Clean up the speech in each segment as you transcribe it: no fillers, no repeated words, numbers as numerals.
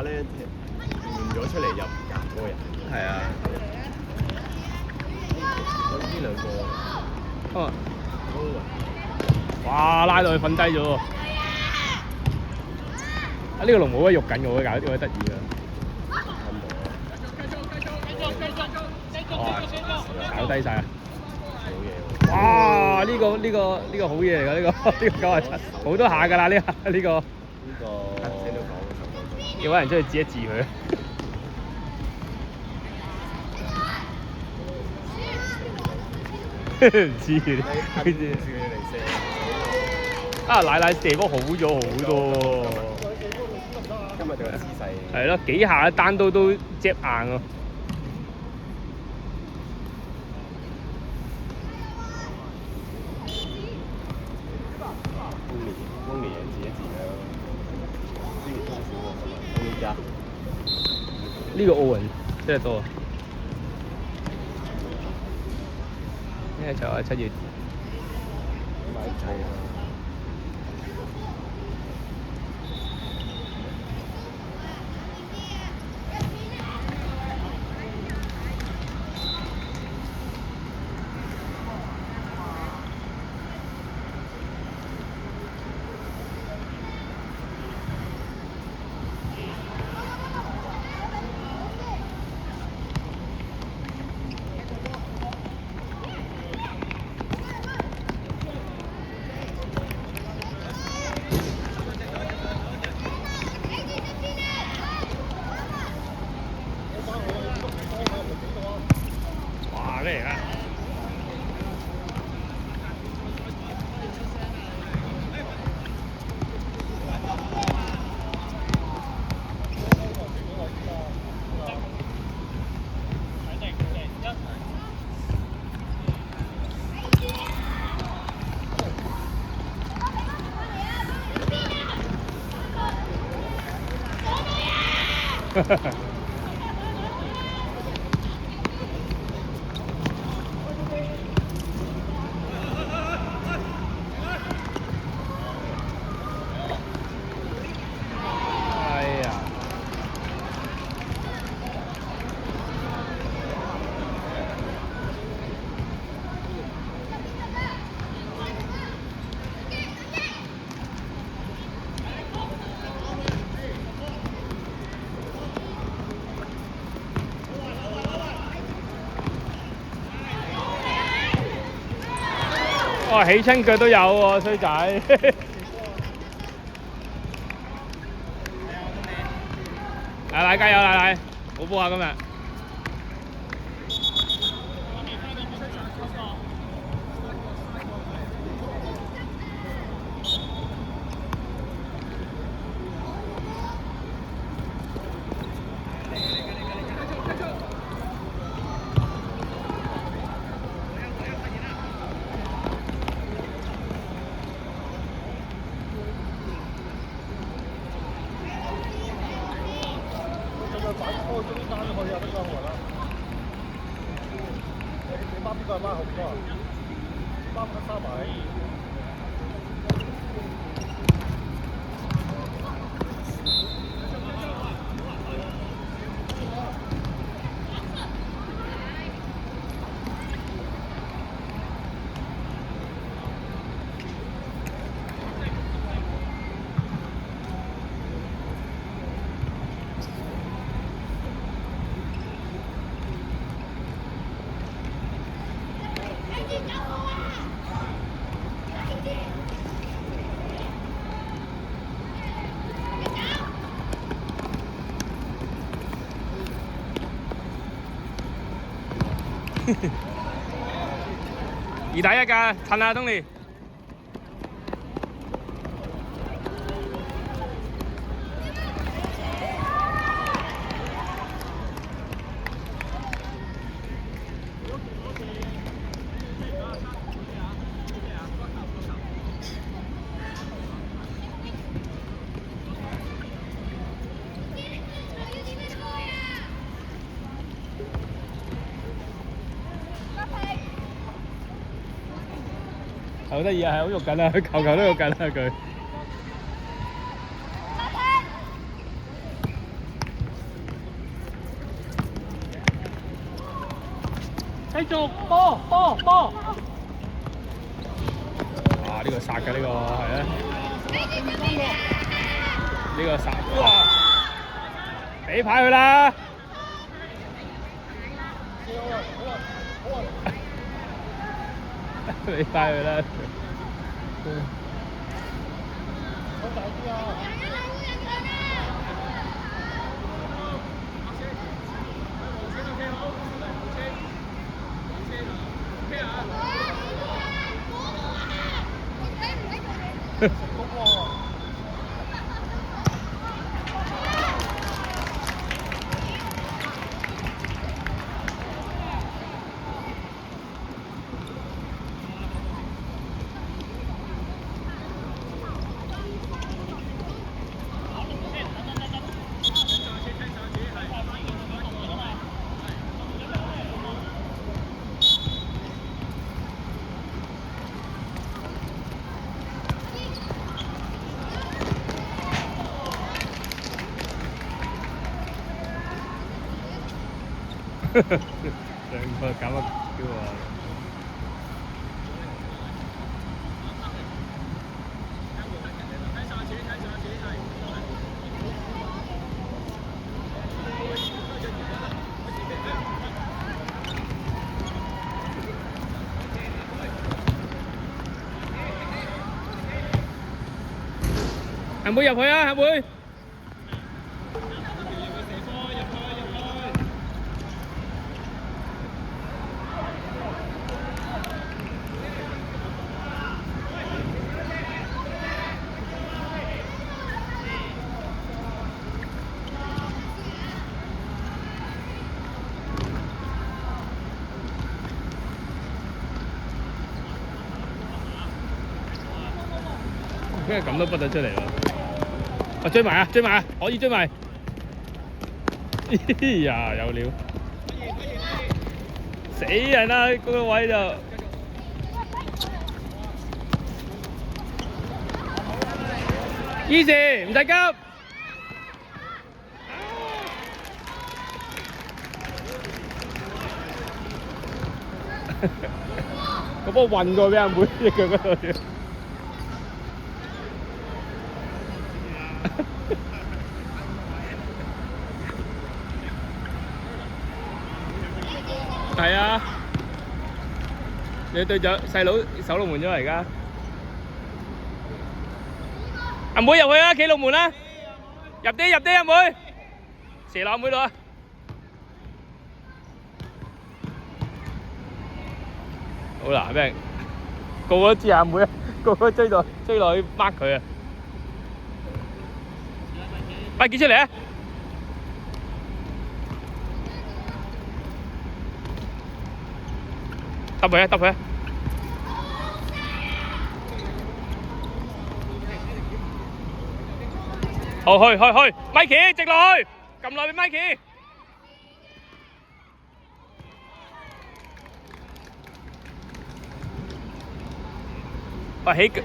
咧換咗出嚟又唔夾嗰個人。係啊。呢兩個哦。哇！拉到佢瞓低咗喎。啊！呢個龍冇得喐緊嘅喎，搞呢個得意㗎。哇！炒低晒啊！好嘢喎！哇！呢個好嘢嚟㗎，呢個97好多下㗎啦，呢個。呢個要揾人出去指一指佢。唔知嘅，好似啊奶奶射波好咗好多喎。今日對個姿勢係咯，幾下單刀都接硬喎。溫年指一指啦，呢個多少喎？呢家呢個奧運真係多啊！呢個就係7月。買齊啦。哇！咩嚟㗎？哎呀！哇！起親腳都有喎，衰仔。奶奶加油，奶奶，好波啊今日！2打1㗎，趁下東尼。好得意啊，係好喐緊啊，佢球都喐緊啊佢。繼續波！啊！呢個殺嘅呢個係啊，呢個殺哇！俾牌佢啦！俾牌佢啦！兩個搞乜叫啊？阿妹入去啊！阿妹。咩咁都不得出嚟咯！我追埋啊！追埋啊！可以追埋！呀，有料！死人啦！嗰個位就easy，唔使急。個波運過俾阿妹隻腳嗰度。係啊，你對咗細佬守龍門咗而家。阿妹入去啊，企龍門啦，入啲阿妹，射落阿妹度啊！好難俾人個個都知阿妹啊，個個追落去 mark 佢啊！快結出嚟啊！揼佢啊！揼佢啊！好去，Mikey 直落去，撳落去 Mikey。喂，起腳，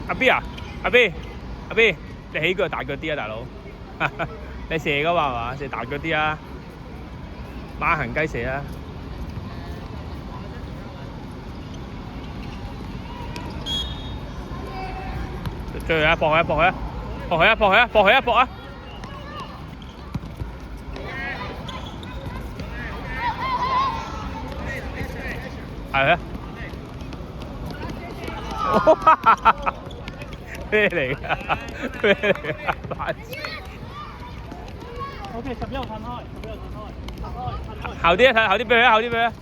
阿 B 啊，阿 B，你起腳大腳啲啊，大佬。你射噶嘛係嘛？射大腳啲啊，馬行雞射啊！追佢啊！搏佢啊！搏佢啊！搏佢啊！搏佢啊！搏佢啊！搏啊！係啊！咩嚟㗎？咩嚟㗎？OK， 11號褪開，後啲啊！後啲俾佢啊！後啲俾佢啊！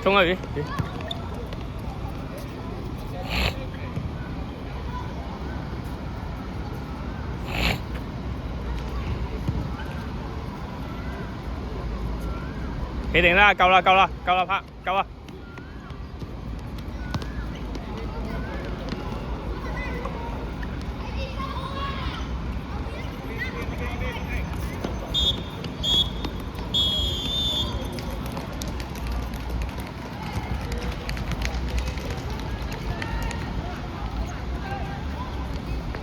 衝啊！魚！企定啦，夠啦，拍，夠啊！